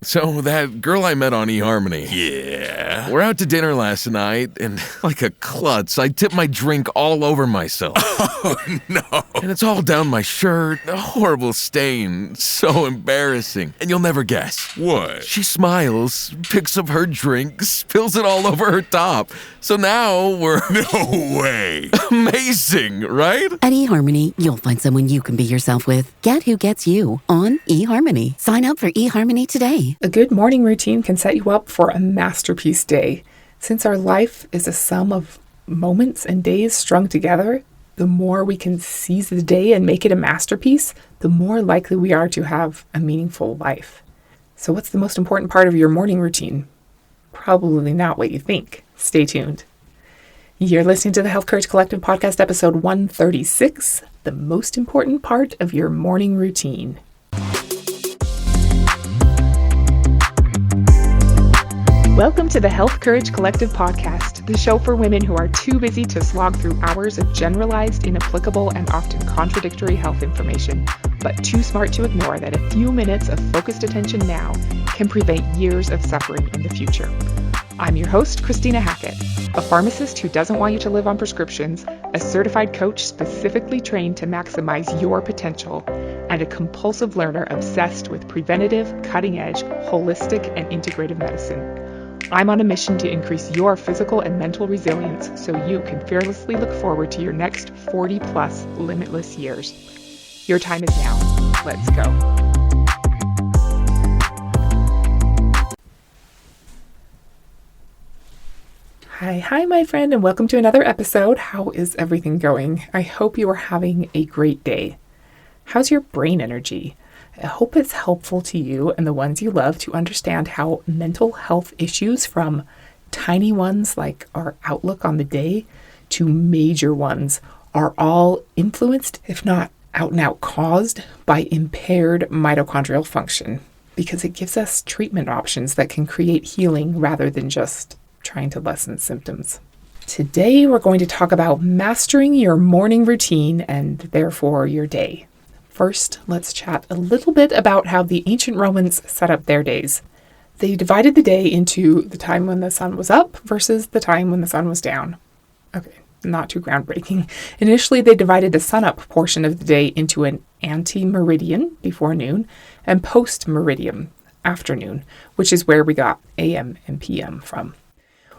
So that girl I met on eHarmony. Yeah. We're out to dinner last night, and like a klutz, I tipped my drink all over myself. Oh, no. And it's all down my shirt, a horrible stain, so embarrassing. And you'll never guess. What? She smiles, picks up her drink, spills it all over her top. So now we're... No way. Amazing, right? At eHarmony, you'll find someone you can be yourself with. Get who gets you on eHarmony. Sign up for eHarmony today. A good morning routine can set you up for a masterpiece day. Since our life is a sum of moments and days strung together, the more we can seize the day and make it a masterpiece, the more likely we are to have a meaningful life. So what's the most important part of your morning routine? Probably not what you think. Stay tuned. You're listening to the Health Courage Collective podcast, episode 136, the most important part of your morning routine. Welcome to the Health Courage Collective podcast, the show for women who are too busy to slog through hours of generalized, inapplicable, and often contradictory health information, but too smart to ignore that a few minutes of focused attention now can prevent years of suffering in the future. I'm your host, Christina Hackett, a pharmacist who doesn't want you to live on prescriptions, a certified coach specifically trained to maximize your potential, and a compulsive learner obsessed with preventative, cutting-edge, holistic, and integrative medicine. I'm on a mission to increase your physical and mental resilience so you can fearlessly look forward to your next 40-plus limitless years. Your time is now. Let's go. Hi, my friend, and welcome to another episode. How is everything going? I hope you are having a great day. How's your brain energy? I hope it's helpful to you and the ones you love to understand how mental health issues, from tiny ones like our outlook on the day to major ones, are all influenced, if not out and out caused, by impaired mitochondrial function, because it gives us treatment options that can create healing rather than just trying to lessen symptoms. Today, we're going to talk about mastering your morning routine and therefore your day. First, let's chat a little bit about how the ancient Romans set up their days. They divided the day into the time when the sun was up versus the time when the sun was down. Okay, not too groundbreaking. Initially, they divided the sun-up portion of the day into an ante-meridian, before noon, and post-meridian, afternoon, which is where we got AM and PM from.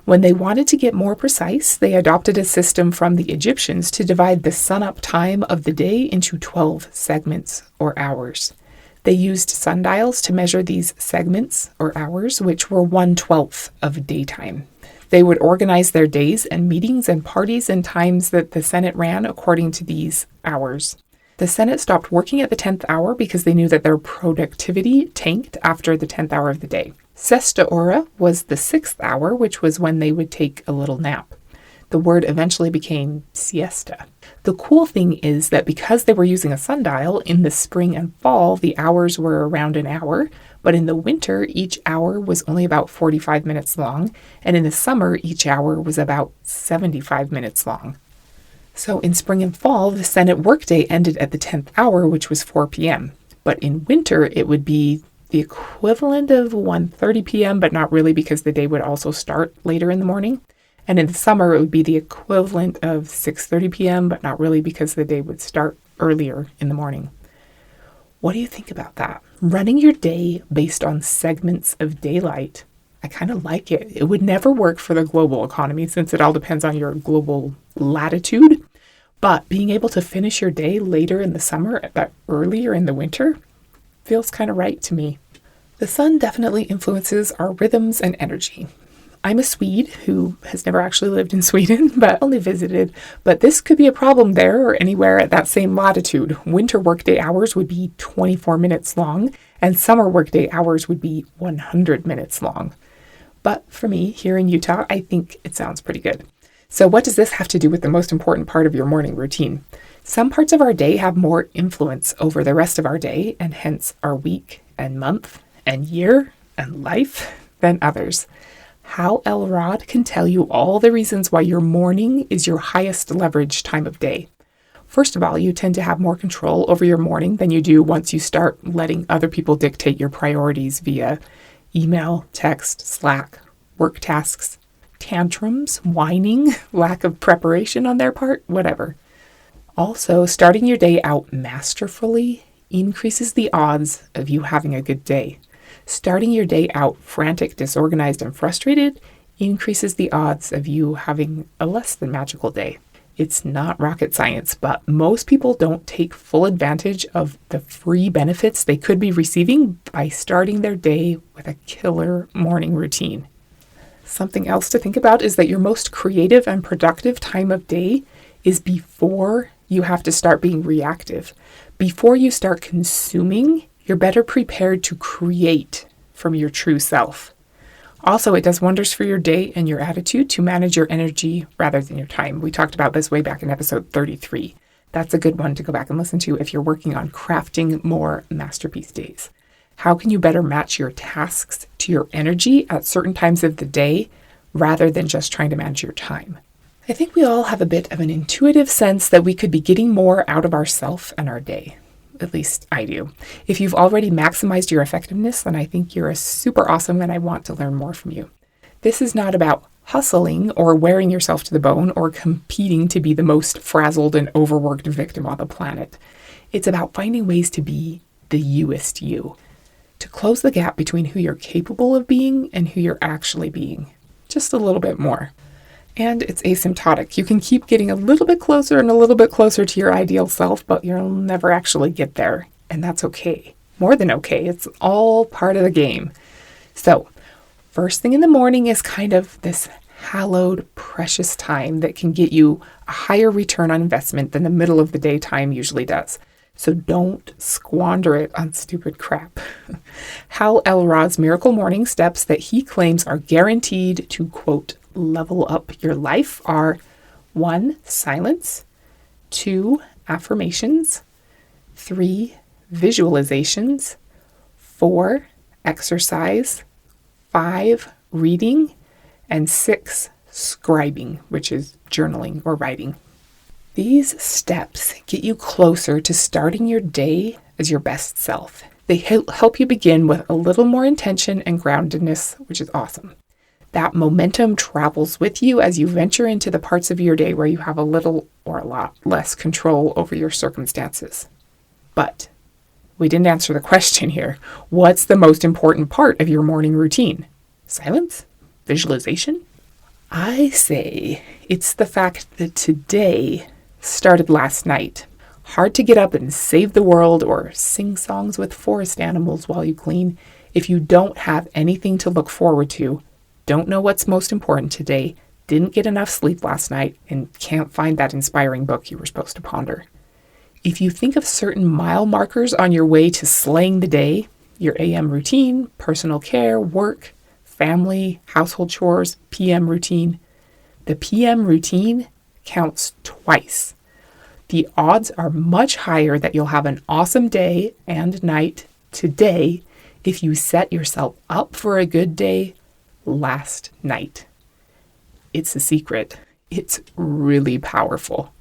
When they wanted to get more precise, they adopted a system from the Egyptians to divide the sun-up time of the day into 12 segments or hours. They used sundials to measure these segments or hours, which were 1/12 of daytime. They would organize their days and meetings and parties and times that the Senate ran according to these hours. The Senate stopped working at the 10th hour because they knew that their productivity tanked after the 10th hour of the day. Sesta Hora was the 6th hour, which was when they would take a little nap. The word eventually became siesta. The cool thing is that because they were using a sundial, in the spring and fall, the hours were around an hour, but in the winter, each hour was only about 45 minutes long, and in the summer, each hour was about 75 minutes long. So in spring and fall, the Senate workday ended at the 10th hour, which was 4 p.m. But in winter, it would be the equivalent of 1:30 p.m., but not really, because the day would also start later in the morning. And in the summer, it would be the equivalent of 6:30 p.m., but not really, because the day would start earlier in the morning. What do you think about that? Running your day based on segments of daylight. I kind of like it. It would never work for the global economy since it all depends on your global latitude. But being able to finish your day later in the summer, but earlier in the winter, feels kind of right to me. The sun definitely influences our rhythms and energy. I'm a Swede who has never actually lived in Sweden, but only visited. But this could be a problem there or anywhere at that same latitude. Winter workday hours would be 24 minutes long, and summer workday hours would be 100 minutes long. But for me, here in Utah, I think it sounds pretty good. So what does this have to do with the most important part of your morning routine? Some parts of our day have more influence over the rest of our day, and hence our week and month and year and life, than others. Hal Elrod can tell you all the reasons why your morning is your highest leverage time of day. First of all, you tend to have more control over your morning than you do once you start letting other people dictate your priorities via email, text, Slack, work tasks, tantrums, whining, lack of preparation on their part, whatever. Also, starting your day out masterfully increases the odds of you having a good day. Starting your day out frantic, disorganized, and frustrated increases the odds of you having a less than magical day. It's not rocket science, but most people don't take full advantage of the free benefits they could be receiving by starting their day with a killer morning routine. Something else to think about is that your most creative and productive time of day is before you have to start being reactive. Before you start consuming, you're better prepared to create from your true self. Also, it does wonders for your day and your attitude to manage your energy rather than your time. We talked about this way back in episode 33. That's a good one to go back and listen to if you're working on crafting more masterpiece days. How can you better match your tasks to your energy at certain times of the day rather than just trying to manage your time? I think we all have a bit of an intuitive sense that we could be getting more out of ourselves and our day. At least I do. If you've already maximized your effectiveness, then I think you're super awesome and I want to learn more from you. This is not about hustling or wearing yourself to the bone or competing to be the most frazzled and overworked victim on the planet. It's about finding ways to be the youest you, to close the gap between who you're capable of being and who you're actually being, just a little bit more. And it's asymptotic. You can keep getting a little bit closer and a little bit closer to your ideal self, but you'll never actually get there. And that's okay. More than okay. It's all part of the game. So, first thing in the morning is kind of this hallowed, precious time that can get you a higher return on investment than the middle of the day time usually does. So don't squander it on stupid crap. Hal Elrod's miracle morning steps that he claims are guaranteed to, quote, level up your life are 1, silence, 2, affirmations, 3, visualizations, 4, exercise, 5, reading, and 6, scribing, which is journaling or writing. These steps get you closer to starting your day as your best self. They help you begin with a little more intention and groundedness, which is awesome. That momentum travels with you as you venture into the parts of your day where you have a little or a lot less control over your circumstances. But we didn't answer the question here. What's the most important part of your morning routine? Silence? Visualization? I say it's the fact that today started last night. Hard to get up and save the world or sing songs with forest animals while you clean if you don't have anything to look forward to, don't know what's most important today, didn't get enough sleep last night, and can't find that inspiring book you were supposed to ponder. If you think of certain mile markers on your way to slaying the day, your AM routine, personal care, work, family, household chores, PM routine, the PM routine counts twice. The odds are much higher that you'll have an awesome day and night today if you set yourself up for a good day last night. It's a secret. It's really powerful.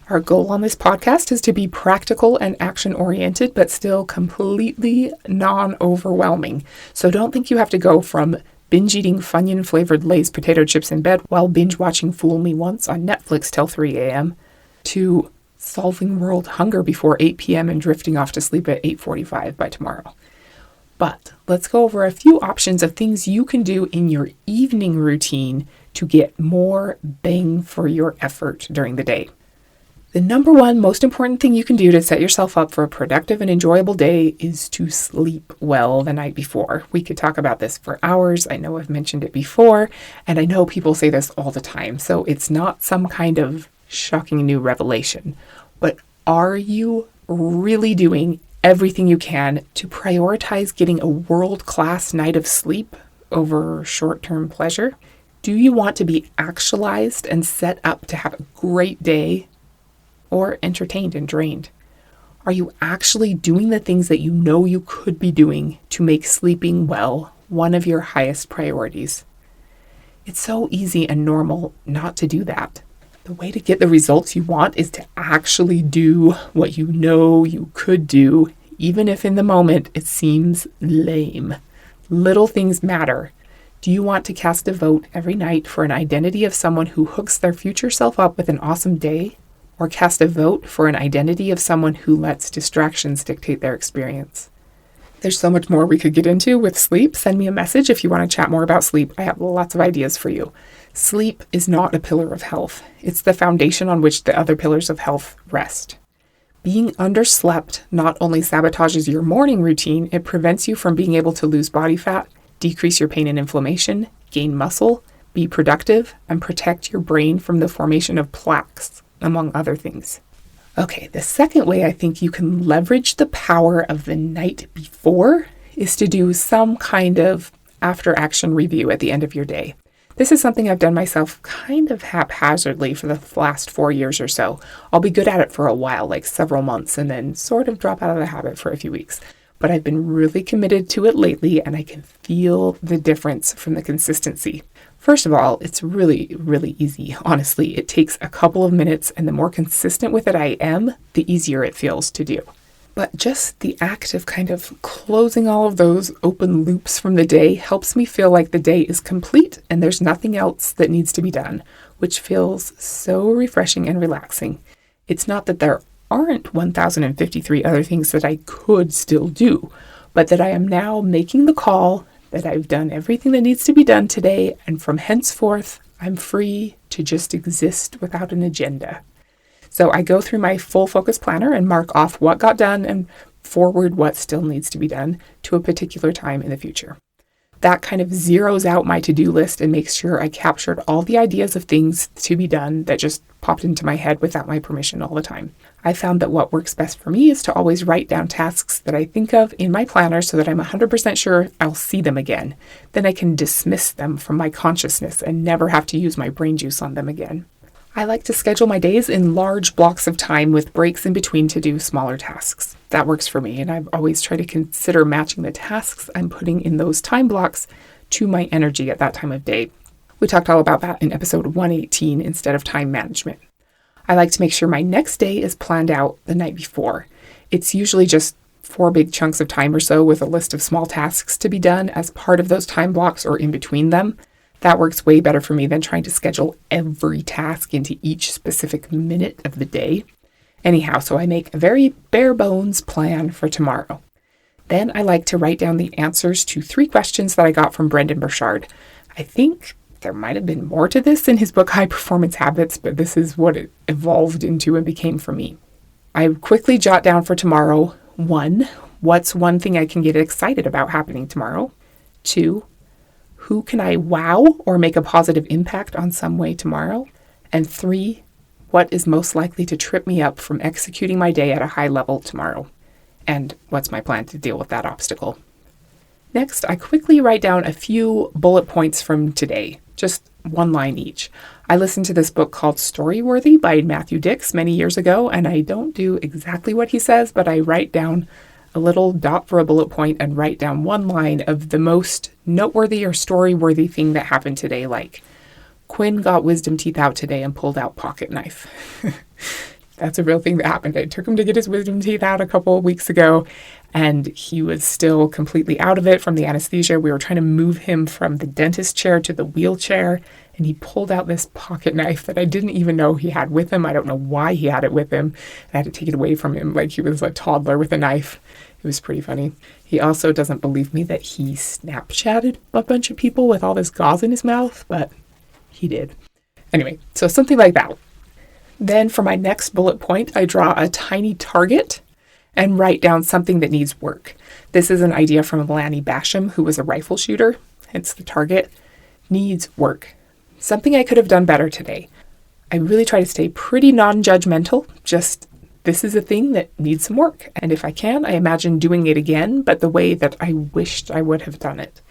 Our goal on this podcast is to be practical and action-oriented, but still completely non-overwhelming. So don't think you have to go from binge-eating Funyun-flavored Lay's potato chips in bed while binge-watching Fool Me Once on Netflix till 3 a.m. to solving world hunger before 8 p.m. and drifting off to sleep at 8:45 by tomorrow. But let's go over a few options of things you can do in your evening routine to get more bang for your effort during the day. The number one most important thing you can do to set yourself up for a productive and enjoyable day is to sleep well the night before. We could talk about this for hours. I know I've mentioned it before, and I know people say this all the time, so it's not some kind of shocking new revelation. But are you really doing everything you can to prioritize getting a world-class night of sleep over short-term pleasure? Do you want to be actualized and set up to have a great day, or entertained and drained? Are you actually doing the things that you know you could be doing to make sleeping well one of your highest priorities? It's so easy and normal not to do that. The way to get the results you want is to actually do what you know you could do, even if in the moment it seems lame. Little things matter. Do you want to cast a vote every night for an identity of someone who hooks their future self up with an awesome day? Or cast a vote for an identity of someone who lets distractions dictate their experience? There's so much more we could get into with sleep. Send me a message if you want to chat more about sleep. I have lots of ideas for you. Sleep is not a pillar of health. It's the foundation on which the other pillars of health rest. Being underslept not only sabotages your morning routine, it prevents you from being able to lose body fat, decrease your pain and inflammation, gain muscle, be productive, and protect your brain from the formation of plaques, among other things. Okay, the second way I think you can leverage the power of the night before is to do some kind of after-action review at the end of your day. This is something I've done myself kind of haphazardly for the last 4 years or so. I'll be good at it for a while, like several months, and then sort of drop out of the habit for a few weeks. But I've been really committed to it lately, and I can feel the difference from the consistency. First of all, it's really, really easy. Honestly, it takes a couple of minutes, and the more consistent with it I am, the easier it feels to do. But just the act of kind of closing all of those open loops from the day helps me feel like the day is complete and there's nothing else that needs to be done, which feels so refreshing and relaxing. It's not that there aren't 1,053 other things that I could still do, but that I am now making the call that I've done everything that needs to be done today, and from henceforth, I'm free to just exist without an agenda. So I go through my full focus planner and mark off what got done and forward what still needs to be done to a particular time in the future. That kind of zeroes out my to-do list and makes sure I captured all the ideas of things to be done that just popped into my head without my permission all the time. I found that what works best for me is to always write down tasks that I think of in my planner so that I'm 100% sure I'll see them again. Then I can dismiss them from my consciousness and never have to use my brain juice on them again. I like to schedule my days in large blocks of time with breaks in between to do smaller tasks. That works for me, and I've always tried to consider matching the tasks I'm putting in those time blocks to my energy at that time of day. We talked all about that in episode 118 instead of time management. I like to make sure my next day is planned out the night before. It's usually just 4 big chunks of time or so with a list of small tasks to be done as part of those time blocks or in between them. That works way better for me than trying to schedule every task into each specific minute of the day. Anyhow, so I make a very bare bones plan for tomorrow. Then I like to write down the answers to 3 questions that I got from Brendan Burchard. I think there might have been more to this in his book, High Performance Habits, but this is what it evolved into and became for me. I quickly jot down for tomorrow, 1, what's one thing I can get excited about happening tomorrow? 2, who can I wow or make a positive impact on some way tomorrow? And 3, what is most likely to trip me up from executing my day at a high level tomorrow? And what's my plan to deal with that obstacle? Next, I quickly write down a few bullet points from today, just 1 line each. I listened to this book called Storyworthy by Matthew Dix many years ago, and I don't do exactly what he says, but I write down a little dot for a bullet point and write down 1 line of the most noteworthy or story-worthy thing that happened today, like Quinn got wisdom teeth out today and pulled out pocket knife. That's a real thing that happened. I took him to get his wisdom teeth out a couple of weeks ago, and he was still completely out of it from the anesthesia. We were trying to move him from the dentist chair to the wheelchair, and he pulled out this pocket knife that I didn't even know he had with him. I don't know why he had it with him. I had to take it away from him like he was a toddler with a knife. It was pretty funny. He also doesn't believe me that he Snapchatted a bunch of people with all this gauze in his mouth, but he did. Anyway, so something like that. Then for my next bullet point, I draw a tiny target and write down something that needs work. This is an idea from Lanny Basham, who was a rifle shooter, hence the target. Needs work. Something I could have done better today. I really try to stay pretty non-judgmental, just this is a thing that needs some work. And if I can, I imagine doing it again, but the way that I wished I would have done it.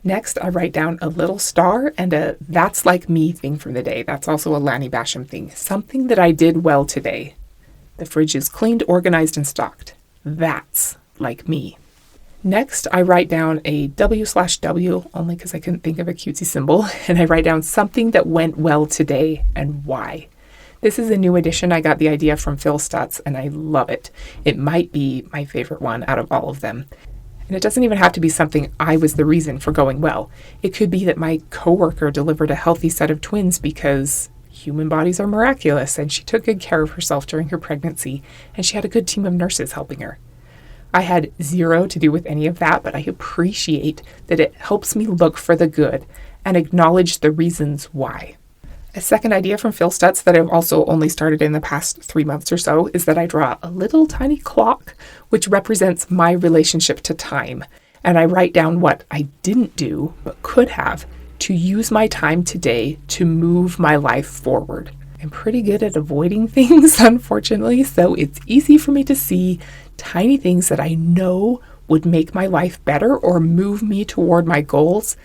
Next, I write down a little star and a that's like me thing from the day. That's also a Lanny Basham thing. Something that I did well today. The fridge is cleaned, organized, and stocked. That's like me. Next, I write down a W/W, only because I couldn't think of a cutesy symbol, and I write down something that went well today and why. This is a new edition. I got the idea from Phil Stutz, and I love it. It might be my favorite one out of all of them. And it doesn't even have to be something I was the reason for going well. It could be that my coworker delivered a healthy set of twins because human bodies are miraculous and she took good care of herself during her pregnancy and she had a good team of nurses helping her. I had zero to do with any of that, but I appreciate that it helps me look for the good and acknowledge the reasons why. A second idea from Phil Stutz that I've also only started in the past 3 months or so is that I draw a little tiny clock which represents my relationship to time. And I write down what I didn't do but could have to use my time today to move my life forward. I'm pretty good at avoiding things, unfortunately, so it's easy for me to see tiny things that I know would make my life better or move me toward my goals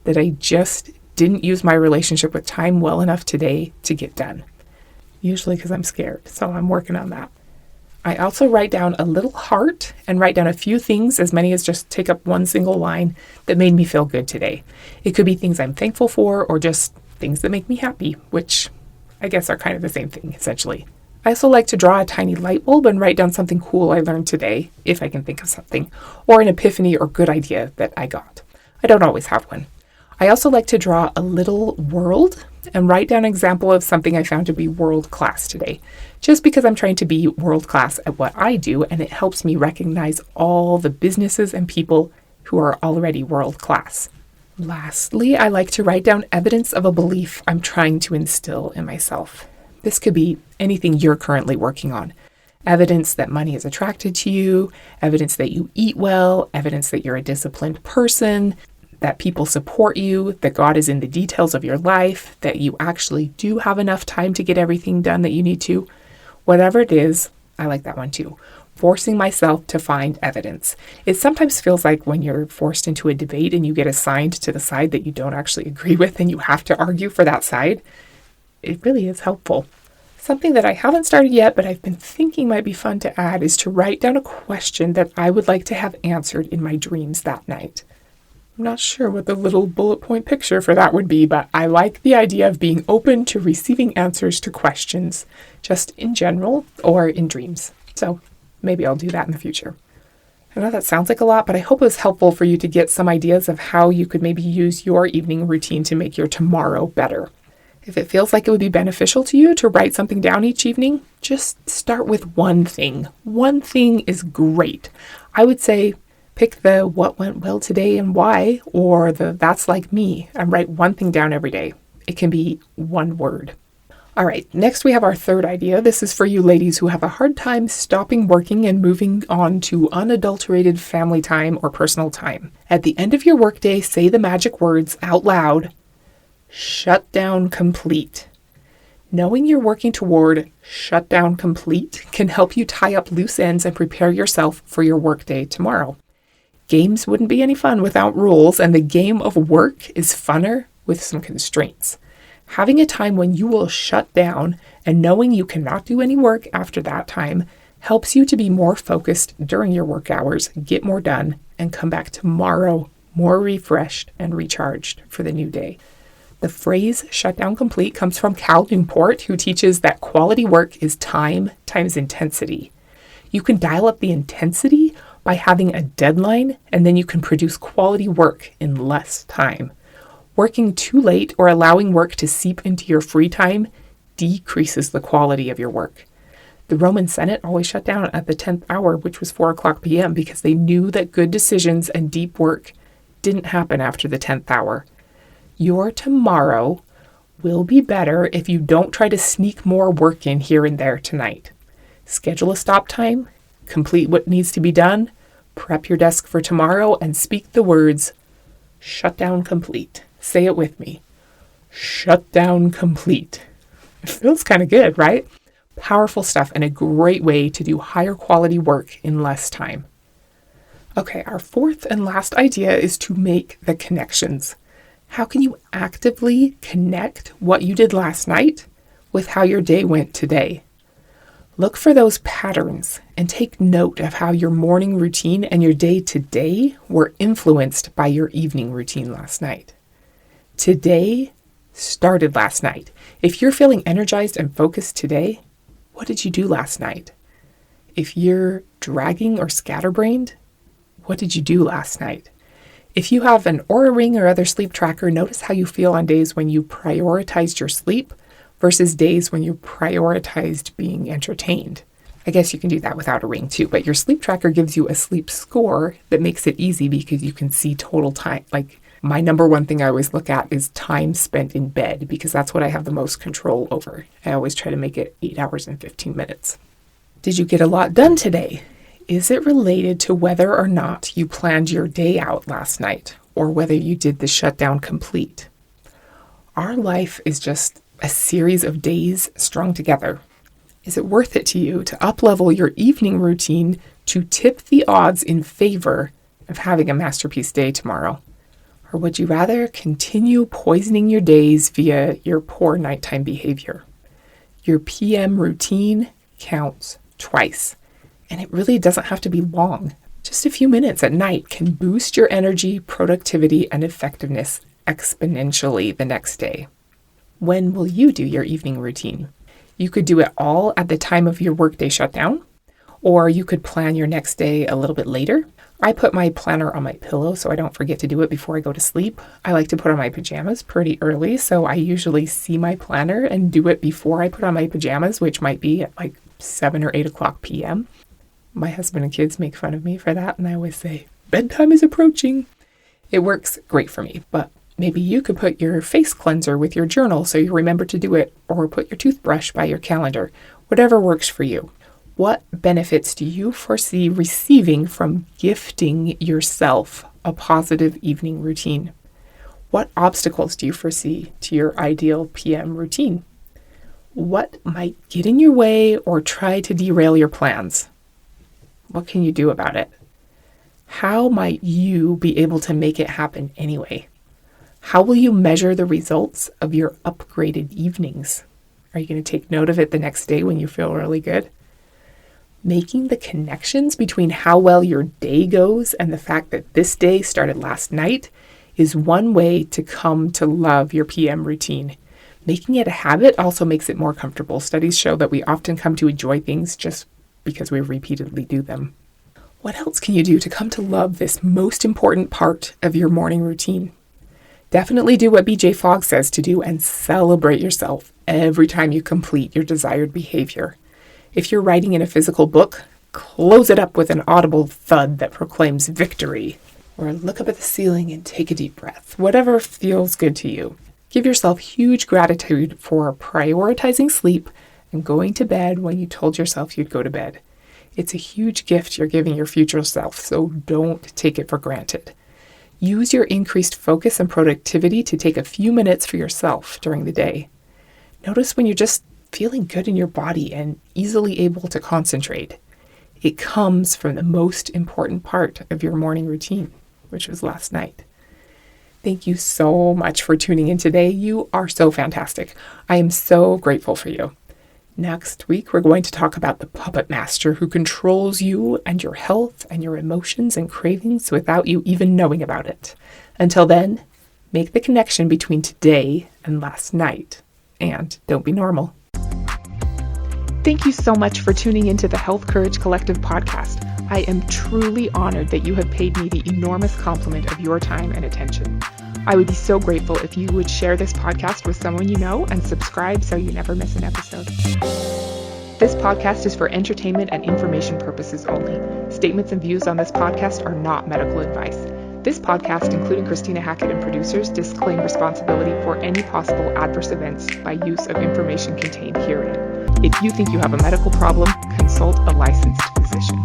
that I just didn't use my relationship with time well enough today to get done. Usually because I'm scared, so I'm working on that. I also write down a little heart and write down a few things, as many as just take up one single line, that made me feel good today. It could be things I'm thankful for or just things that make me happy, which I guess are kind of the same thing, essentially. I also like to draw a tiny light bulb and write down something cool I learned today, if I can think of something, or an epiphany or good idea that I got. I don't always have one. I also like to draw a little world and write down an example of something I found to be world class today, just because I'm trying to be world class at what I do, and it helps me recognize all the businesses and people who are already world class. Lastly, I like to write down evidence of a belief I'm trying to instill in myself. This could be anything you're currently working on. Evidence that money is attracted to you, evidence that you eat well, evidence that you're a disciplined person, that people support you, that God is in the details of your life, that you actually do have enough time to get everything done that you need to. Whatever it is, I like that one too. Forcing myself to find evidence. It sometimes feels like when you're forced into a debate and you get assigned to the side that you don't actually agree with and you have to argue for that side. It really is helpful. Something that I haven't started yet, but I've been thinking might be fun to add is to write down a question that I would like to have answered in my dreams that night. I'm not sure what the little bullet point picture for that would be, but I like the idea of being open to receiving answers to questions, just in general or in dreams. So maybe I'll do that in the future. I know that sounds like a lot, but I hope it was helpful for you to get some ideas of how you could maybe use your evening routine to make your tomorrow better. If it feels like it would be beneficial to you to write something down each evening, just start with one thing. One thing is great. I would say pick the what went well today and why, or the that's like me, and write one thing down every day. It can be one word. All right, next we have our third idea. This is for you ladies who have a hard time stopping working and moving on to unadulterated family time or personal time. At the end of your workday, say the magic words out loud: shutdown complete. Knowing you're working toward shutdown complete can help you tie up loose ends and prepare yourself for your workday tomorrow. Games wouldn't be any fun without rules, and the game of work is funner with some constraints. Having a time when you will shut down and knowing you cannot do any work after that time helps you to be more focused during your work hours, get more done, and come back tomorrow more refreshed and recharged for the new day. The phrase shutdown complete comes from Cal Newport, who teaches that quality work is time times intensity. You can dial up the intensity by having a deadline, and then you can produce quality work in less time. Working too late or allowing work to seep into your free time decreases the quality of your work. The Roman Senate always shut down at the 10th hour, which was 4 o'clock p.m., because they knew that good decisions and deep work didn't happen after the 10th hour. Your tomorrow will be better if you don't try to sneak more work in here and there tonight. Schedule a stop time, complete what needs to be done, prep your desk for tomorrow, and speak the words, shutdown complete. Say it with me. Shutdown complete. It feels kind of good, right? Powerful stuff and a great way to do higher quality work in less time. Okay, our fourth and last idea is to make the connections. How can you actively connect what you did last night with how your day went today? Look for those patterns and take note of how your morning routine and your day today were influenced by your evening routine last night. Today started last night. If you're feeling energized and focused today, what did you do last night? If you're dragging or scatterbrained, What did you do last night? If you have an Oura Ring or other sleep tracker, notice how you feel on days when you prioritized your sleep versus days when you prioritized being entertained. I guess you can do that without a ring too, but your sleep tracker gives you a sleep score that makes it easy because you can see total time. Like my number one thing I always look at is time spent in bed because that's what I have the most control over. I always try to make it 8 hours and 15 minutes. Did you get a lot done today? Is it related to whether or not you planned your day out last night or whether you did the shutdown complete? Our life is just a series of days strung together. Is it worth it to you to up-level your evening routine to tip the odds in favor of having a masterpiece day tomorrow? Or would you rather continue poisoning your days via your poor nighttime behavior? Your PM routine counts twice. And it really doesn't have to be long. Just a few minutes at night can boost your energy, productivity, and effectiveness exponentially the next day. When will you do your evening routine? You could do it all at the time of your workday shutdown, or you could plan your next day a little bit later. I put my planner on my pillow so I don't forget to do it before I go to sleep. I like to put on my pajamas pretty early, so I usually see my planner and do it before I put on my pajamas, which might be at like 7 or 8 o'clock p.m. My husband and kids make fun of me for that, and I always say, bedtime is approaching. It works great for me, but maybe you could put your face cleanser with your journal so you remember to do it, or put your toothbrush by your calendar, whatever works for you. What benefits do you foresee receiving from gifting yourself a positive evening routine? What obstacles do you foresee to your ideal PM routine? What might get in your way or try to derail your plans? What can you do about it? How might you be able to make it happen anyway? How will you measure the results of your upgraded evenings? Are you going to take note of it the next day when you feel really good? Making the connections between how well your day goes and the fact that this day started last night is one way to come to love your PM routine. Making it a habit also makes it more comfortable. Studies show that we often come to enjoy things just because we repeatedly do them. What else can you do to come to love this most important part of your morning routine? Definitely do what BJ Fogg says to do and celebrate yourself every time you complete your desired behavior. If you're writing in a physical book, close it up with an audible thud that proclaims victory. Or look up at the ceiling and take a deep breath. Whatever feels good to you. Give yourself huge gratitude for prioritizing sleep and going to bed when you told yourself you'd go to bed. It's a huge gift you're giving your future self, so don't take it for granted. Use your increased focus and productivity to take a few minutes for yourself during the day. Notice when you're just feeling good in your body and easily able to concentrate. It comes from the most important part of your morning routine, which was last night. Thank you so much for tuning in today. You are so fantastic. I am so grateful for you. Next week, we're going to talk about the puppet master who controls you and your health and your emotions and cravings without you even knowing about it. Until then, make the connection between today and last night. And don't be normal. Thank you so much for tuning into the Health Courage Collective podcast. I am truly honored that you have paid me the enormous compliment of your time and attention. I would be so grateful if you would share this podcast with someone you know and subscribe so you never miss an episode. This podcast is for entertainment and information purposes only. Statements and views on this podcast are not medical advice. This podcast, including Christina Hackett and producers, disclaim responsibility for any possible adverse events by use of information contained herein. If you think you have a medical problem, consult a licensed physician.